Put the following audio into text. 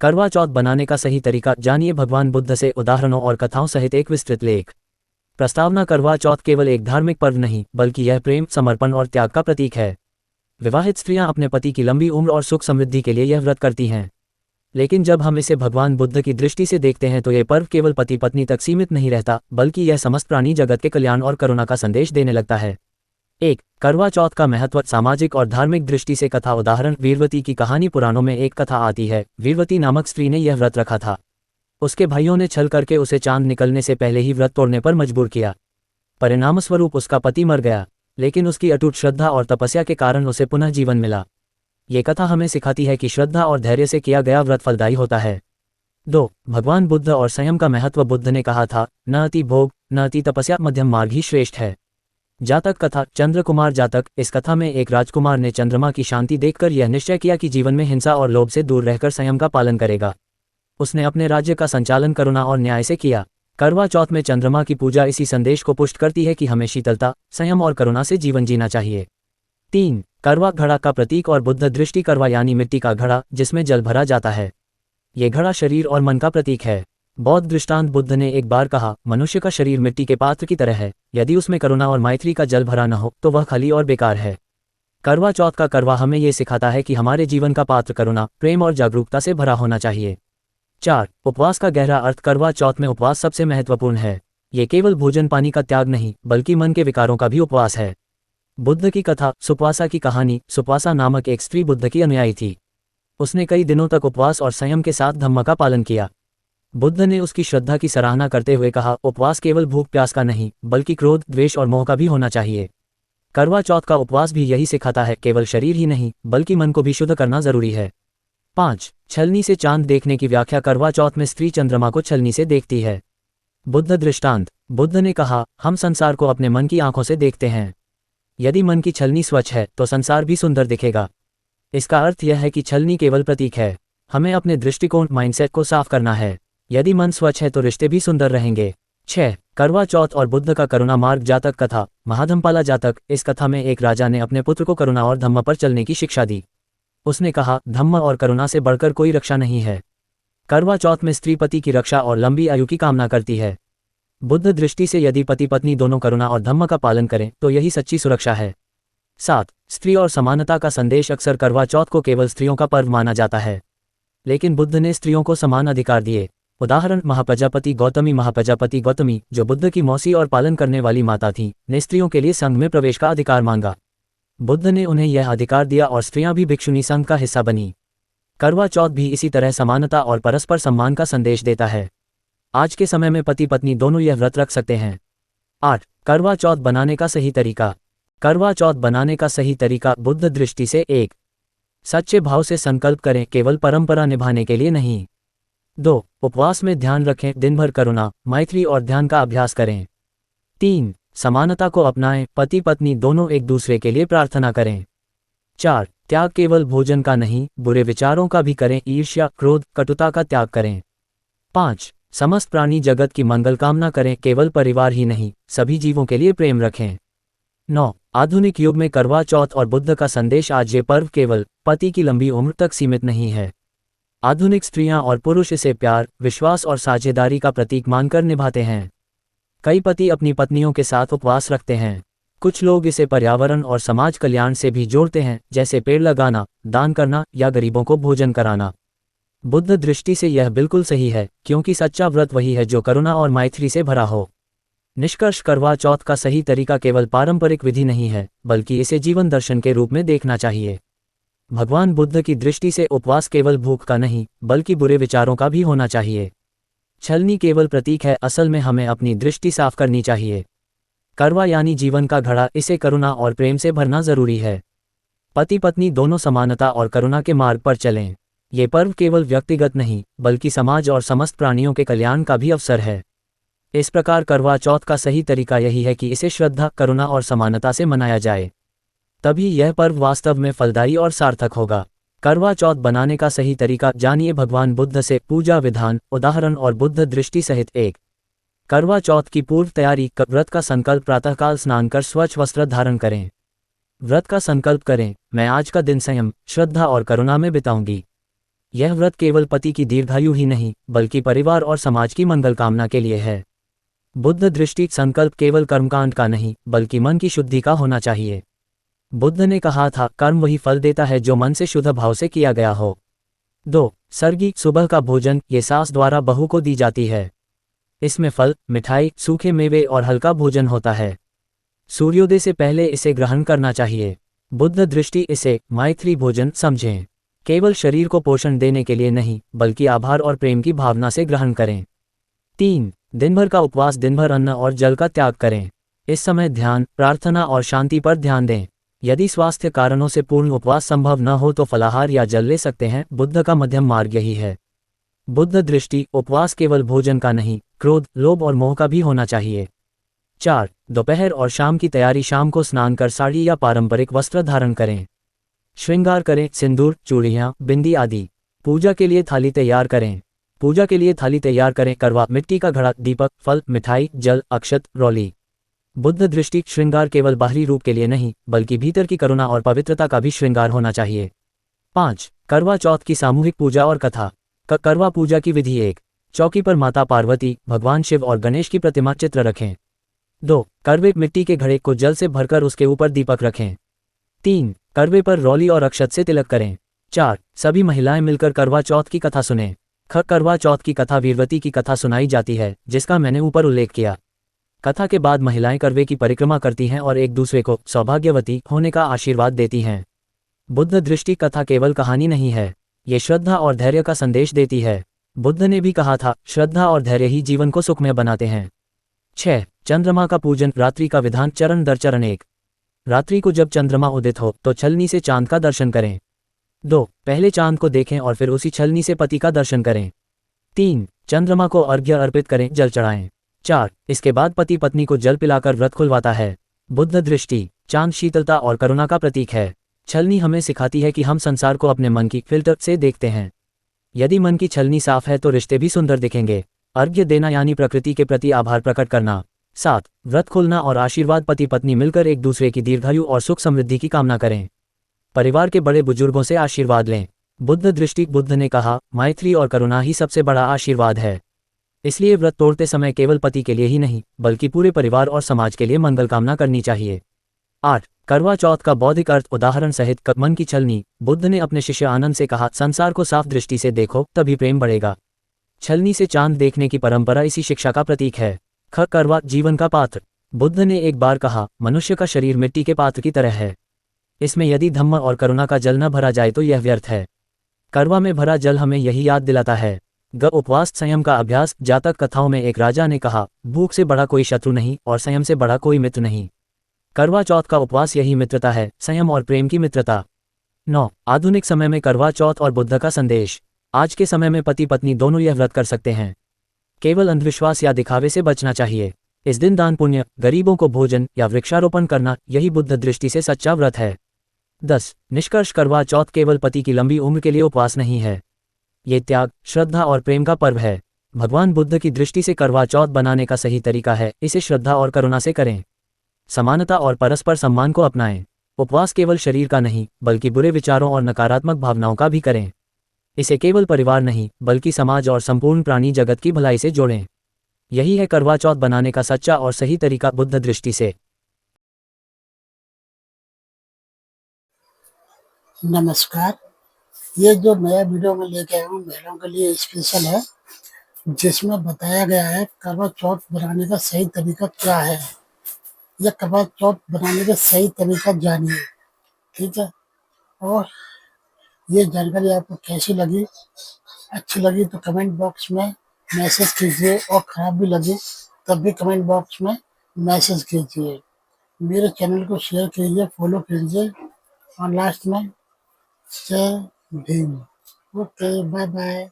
करवा चौथ बनाने का सही तरीका जानिए भगवान बुद्ध से उदाहरणों और कथाओं सहित एक विस्तृत लेख। प्रस्तावना। करवा चौथ केवल एक धार्मिक पर्व नहीं बल्कि यह प्रेम, समर्पण और त्याग का प्रतीक है। विवाहित स्त्रियां अपने पति की लंबी उम्र और सुख समृद्धि के लिए यह व्रत करती हैं। लेकिन जब हम इसे भगवान बुद्ध की दृष्टि से देखते हैं तो ये पर्व केवल पति पत्नी तक सीमित नहीं रहता, बल्कि यह समस्त प्राणी जगत के कल्याण और करुणा का संदेश देने लगता है। 1. करवा चौथ का महत्व। सामाजिक और धार्मिक दृष्टि से कथा। उदाहरण। वीरवती की कहानी। पुराणों में एक कथा आती है। वीरवती नामक स्त्री ने यह व्रत रखा था। उसके भाइयों ने छल करके उसे चांद निकलने से पहले ही व्रत तोड़ने पर मजबूर किया। परिणामस्वरूप उसका पति मर गया, लेकिन उसकी अटूट श्रद्धा और तपस्या के कारण उसे पुनः जीवन मिला। ये कथा हमें सिखाती है कि श्रद्धा और धैर्य से किया गया व्रत फलदायी होता है। 2. भगवान बुद्ध और संयम का महत्व। बुद्ध ने कहा था, न अति भोग न अति तपस्या, मध्यम मार्ग ही श्रेष्ठ है। जातक कथा। चंद्रकुमार जातक। इस कथा में एक राजकुमार ने चंद्रमा की शांति देखकर यह निश्चय किया कि जीवन में हिंसा और लोभ से दूर रहकर संयम का पालन करेगा। उसने अपने राज्य का संचालन करुणा और न्याय से किया। करवा चौथ में चंद्रमा की पूजा इसी संदेश को पुष्ट करती है कि हमें शीतलता, संयम और करुणा से जीवन जीना चाहिए। 3. करवा घड़ा का प्रतीक और बुद्ध दृष्टि। करवा यानी मिट्टी का घड़ा जिसमें जल भरा जाता है। ये घड़ा शरीर और मन का प्रतीक है। बौद्ध दृष्टांत। बुद्ध ने एक बार कहा, मनुष्य का शरीर मिट्टी के पात्र की तरह है। यदि उसमें करुणा और मैत्री का जल भरा न हो तो वह खाली और बेकार है। करवा चौथ का करवा हमें ये सिखाता है कि हमारे जीवन का पात्र करुणा, प्रेम और जागरूकता से भरा होना चाहिए। 4. उपवास का गहरा अर्थ। करवा चौथ में उपवास सबसे महत्वपूर्ण है। ये केवल भोजन पानी का त्याग नहीं बल्कि मन के विकारों का भी उपवास है। बुद्ध की कथा। सुपवासा की कहानी। सुपवासा नामक एक स्त्री बुद्ध की अनुयायी थी। उसने कई दिनों तक उपवास और संयम के साथ धम्म का पालन किया। बुद्ध ने उसकी श्रद्धा की सराहना करते हुए कहा, उपवास केवल भूख प्यास का नहीं बल्कि क्रोध, द्वेष और मोह का भी होना चाहिए। करवा चौथ का उपवास भी यही सिखाता है, केवल शरीर ही नहीं बल्कि मन को भी शुद्ध करना जरूरी है। 5. छलनी से चांद देखने की व्याख्या। करवा चौथ में स्त्री चंद्रमा को छलनी से देखती है। बुद्ध दृष्टांत। बुद्ध ने कहा, हम संसार को अपने मन की आंखों से देखते हैं। यदि मन की छलनी स्वच्छ है तो संसार भी सुंदर दिखेगा। इसका अर्थ यह है कि छलनी केवल प्रतीक है। हमें अपने दृष्टिकोण, माइंडसेट को साफ करना है। यदि मन स्वच्छ है तो रिश्ते भी सुंदर रहेंगे। 6. करवा चौथ और बुद्ध का करुणा मार्ग। जातक कथा। महाधम्पाला जातक। इस कथा में एक राजा ने अपने पुत्र को करुणा और धम्म पर चलने की शिक्षा दी। उसने कहा, धम्म और करुणा से बढ़कर कोई रक्षा नहीं है। करवा चौथ में स्त्री पति की रक्षा और लंबी आयु की कामना करती है। बुद्ध दृष्टि से यदि पति पत्नी दोनों करुणा और धम्म का पालन करें तो यही सच्ची सुरक्षा है। 7. स्त्री और समानता का संदेश। अक्सर करवा चौथ को केवल स्त्रियों का पर्व माना जाता है, लेकिन बुद्ध ने स्त्रियों को समान अधिकार दिए। उदाहरण। महाप्रजापति गौतमी। महाप्रजापति गौतमी, जो बुद्ध की मौसी और पालन करने वाली माता थी, ने स्त्रियों के लिए संघ में प्रवेश का अधिकार मांगा। बुद्ध ने उन्हें यह अधिकार दिया और स्त्रियां भी भिक्षुणी संघ का हिस्सा बनी। करवा चौथ भी इसी तरह समानता और परस्पर सम्मान का संदेश देता है। आज के समय में पति पत्नी दोनों यह व्रत रख सकते हैं। 8. करवा चौथ बनाने का सही तरीका। करवा चौथ बनाने का सही तरीका बुद्ध दृष्टि से। 1. सच्चे भाव से संकल्प करें, केवल परंपरा निभाने के लिए नहीं। 2. उपवास में ध्यान रखें, दिन भर करुणा, मैत्री और ध्यान का अभ्यास करें। 3. समानता को अपनाएं, पति पत्नी दोनों एक दूसरे के लिए प्रार्थना करें। 4. त्याग केवल भोजन का नहीं, बुरे विचारों का भी करें, ईर्ष्या, क्रोध, कटुता का त्याग करें। 5. समस्त प्राणी जगत की मंगल कामना करें, केवल परिवार ही नहीं सभी जीवों के लिए प्रेम रखें। 9. आधुनिक युग में करवा चौथ और बुद्ध का संदेश। आज ये पर्व केवल पति की लंबी उम्र तक सीमित नहीं है। आधुनिक स्त्रियां और पुरुष इसे प्यार, विश्वास और साझेदारी का प्रतीक मानकर निभाते हैं। कई पति अपनी पत्नियों के साथ उपवास रखते हैं। कुछ लोग इसे पर्यावरण और समाज कल्याण से भी जोड़ते हैं, जैसे पेड़ लगाना, दान करना या गरीबों को भोजन कराना। बुद्ध दृष्टि से यह बिल्कुल सही है, क्योंकि सच्चा व्रत वही है जो करुणा और मैत्री से भरा हो। निष्कर्ष। करवा चौथ का सही तरीका केवल पारंपरिक विधि नहीं है, बल्कि इसे जीवन दर्शन के रूप में देखना चाहिए। भगवान बुद्ध की दृष्टि से उपवास केवल भूख का नहीं बल्कि बुरे विचारों का भी होना चाहिए। छलनी केवल प्रतीक है, असल में हमें अपनी दृष्टि साफ करनी चाहिए। करवा यानी जीवन का घड़ा, इसे करुणा और प्रेम से भरना जरूरी है। पति पत्नी दोनों समानता और करुणा के मार्ग पर चलें। ये पर्व केवल व्यक्तिगत नहीं बल्कि समाज और समस्त प्राणियों के कल्याण का भी अवसर है। इस प्रकार करवा चौथ का सही तरीका यही है कि इसे श्रद्धा, करुणा और समानता से मनाया जाए, तभी यह पर्व वास्तव में फलदायी और सार्थक होगा। करवा चौथ बनाने का सही तरीका जानिए भगवान बुद्ध से। पूजा विधान, उदाहरण और बुद्ध दृष्टि सहित। 1. करवा चौथ की पूर्व तैयारी। व्रत का संकल्प। प्रातःकाल स्नान कर स्वच्छ वस्त्र धारण करें। व्रत का संकल्प करें, मैं आज का दिन संयम, श्रद्धा और करुणा में बिताऊंगी। यह व्रत केवल पति की दीर्घायु ही नहीं बल्कि परिवार और समाज की मंगल कामना के लिए है। बुद्ध दृष्टि संकल्प केवल कर्मकांड का नहीं बल्कि मन की शुद्धि का होना चाहिए। बुद्ध ने कहा था, कर्म वही फल देता है जो मन से शुद्ध भाव से किया गया हो। 2. सर्गी सुबह का भोजन ये सास द्वारा बहू को दी जाती है। इसमें फल, मिठाई, सूखे मेवे और हल्का भोजन होता है। सूर्योदय से पहले इसे ग्रहण करना चाहिए। बुद्ध दृष्टि इसे मैत्री भोजन समझें। केवल शरीर को पोषण देने के लिए नहीं बल्कि आभार और प्रेम की भावना से ग्रहण करें। 3. दिन भर का उपवास दिन भर अन्न और जल का त्याग करें। इस समय ध्यान, प्रार्थना और शांति पर ध्यान दें। यदि स्वास्थ्य कारणों से पूर्ण उपवास संभव न हो तो फलाहार या जल ले सकते हैं। बुद्ध का मध्यम मार्ग यही है। बुद्ध दृष्टि उपवास केवल भोजन का नहीं, क्रोध, लोभ और मोह का भी होना चाहिए। 4. दोपहर और शाम की तैयारी शाम को स्नान कर साड़ी या पारंपरिक वस्त्र धारण करें। श्रृंगार करें, सिंदूर, चूड़ियाँ, बिंदी आदि। पूजा के लिए थाली तैयार करें। करवा, मिट्टी का घड़ा, दीपक, फल, मिठाई, जल, अक्षत, रौली। बुद्ध दृष्टि श्रृंगार केवल बाहरी रूप के लिए नहीं बल्कि भीतर की करुणा और पवित्रता का भी श्रृंगार होना चाहिए। 5. करवा चौथ की सामूहिक पूजा और कथा। करवा पूजा की विधि। 1. चौकी पर माता पार्वती, भगवान शिव और गणेश की प्रतिमा चित्र रखें। 2. करवे मिट्टी के घड़े को जल से भरकर उसके ऊपर दीपक रखें। 3. करवे पर रौली और अक्षत से तिलक करें। 4. सभी महिलाएं मिलकर करवा चौथ की कथा सुनें। करवा चौथ की कथा वीरवती की कथा सुनाई जाती है जिसका मैंने ऊपर उल्लेख किया। कथा के बाद महिलाएं करवे की परिक्रमा करती हैं और एक दूसरे को सौभाग्यवती होने का आशीर्वाद देती हैं। बुद्ध दृष्टि कथा केवल कहानी नहीं है, ये श्रद्धा और धैर्य का संदेश देती है। बुद्ध ने भी कहा था, श्रद्धा और धैर्य ही जीवन को सुखमय बनाते हैं। 6. चंद्रमा का पूजन रात्रि का विधान चरण दर चरण। 1. रात्रि को जब चंद्रमा उदित हो तो छलनी से चांद का दर्शन करें। 2. पहले चांद को देखें और फिर उसी छलनी से पति का दर्शन करें। 3. चंद्रमा को अर्घ्य अर्पित करें, जल चढ़ाएं। 4. इसके बाद पति पत्नी को जल पिलाकर व्रत खुलवाता है। बुद्ध दृष्टि चांद शीतलता और करुणा का प्रतीक है। छलनी हमें सिखाती है कि हम संसार को अपने मन की फिल्टर से देखते हैं। यदि मन की छलनी साफ है तो रिश्ते भी सुंदर दिखेंगे। अर्घ्य देना यानी प्रकृति के प्रति आभार प्रकट करना। 7. व्रत खोलना और आशीर्वाद पति पत्नी मिलकर एक दूसरे की दीर्घायु और सुख समृद्धि की कामना करें। परिवार के बड़े बुजुर्गों से आशीर्वाद लें। बुद्ध दृष्टि बुद्ध ने कहा, मैत्री और करुणा ही सबसे बड़ा आशीर्वाद है। इसलिए व्रत तोड़ते समय केवल पति के लिए ही नहीं बल्कि पूरे परिवार और समाज के लिए मंगल कामना करनी चाहिए। 8. करवा चौथ का बौद्धिक अर्थ उदाहरण सहित। मन की छलनी। बुद्ध ने अपने शिष्य आनंद से कहा, संसार को साफ दृष्टि से देखो तभी प्रेम बढ़ेगा। छलनी से चांद देखने की परंपरा इसी शिक्षा का प्रतीक है। करवा जीवन का पात्र। बुद्ध ने एक बार कहा, मनुष्य का शरीर मिट्टी के पात्र की तरह है। इसमें यदि धम्म और करुणा का जल न भरा जाए तो यह व्यर्थ है। करवा में भरा जल हमें यही याद दिलाता है। उपवास संयम का अभ्यास। जातक कथाओं में एक राजा ने कहा, भूख से बड़ा कोई शत्रु नहीं और संयम से बड़ा कोई मित्र नहीं। करवा चौथ का उपवास यही मित्रता है, संयम और प्रेम की मित्रता। 9. आधुनिक समय में करवा चौथ और बुद्ध का संदेश। आज के समय में पति पत्नी दोनों यह व्रत कर सकते हैं। केवल अंधविश्वास या दिखावे से बचना चाहिए। इस दिन दान पुण्य, गरीबों को भोजन या वृक्षारोपण करना यही बुद्ध दृष्टि से सच्चा व्रत है। 10. निष्कर्ष करवा चौथ केवल पति की लंबी उम्र के लिए उपवास नहीं है, ये त्याग, श्रद्धा और प्रेम का पर्व है। भगवान बुद्ध की दृष्टि से करवा चौथ बनाने का सही तरीका है, इसे श्रद्धा और करुणा से करें। समानता और परस्पर सम्मान को अपनाएं। उपवास केवल शरीर का नहीं बल्कि बुरे विचारों और नकारात्मक भावनाओं का भी करें। इसे केवल परिवार नहीं बल्कि समाज और संपूर्ण प्राणी जगत की भलाई से जोड़ें। यही है करवा चौथ बनाने का सच्चा और सही तरीका बुद्ध दृष्टि से। नमस्कार। ये जो नया वीडियो में लेके आया हूँ महिलाओं के लिए स्पेशल है, जिसमें बताया गया है करवा चौथ बनाने का सही तरीका क्या है। यह करवा चौथ बनाने का सही तरीका जानिए, ठीक है। और ये जानकारी आपको कैसी लगी, अच्छी लगी तो कमेंट बॉक्स में मैसेज कीजिए, और खराब भी लगी तब भी कमेंट बॉक्स में मैसेज कीजिए। मेरे चैनल को शेयर कीजिए, फॉलो कीजिए, और लास्ट में जय भीम। Okay, bye bye.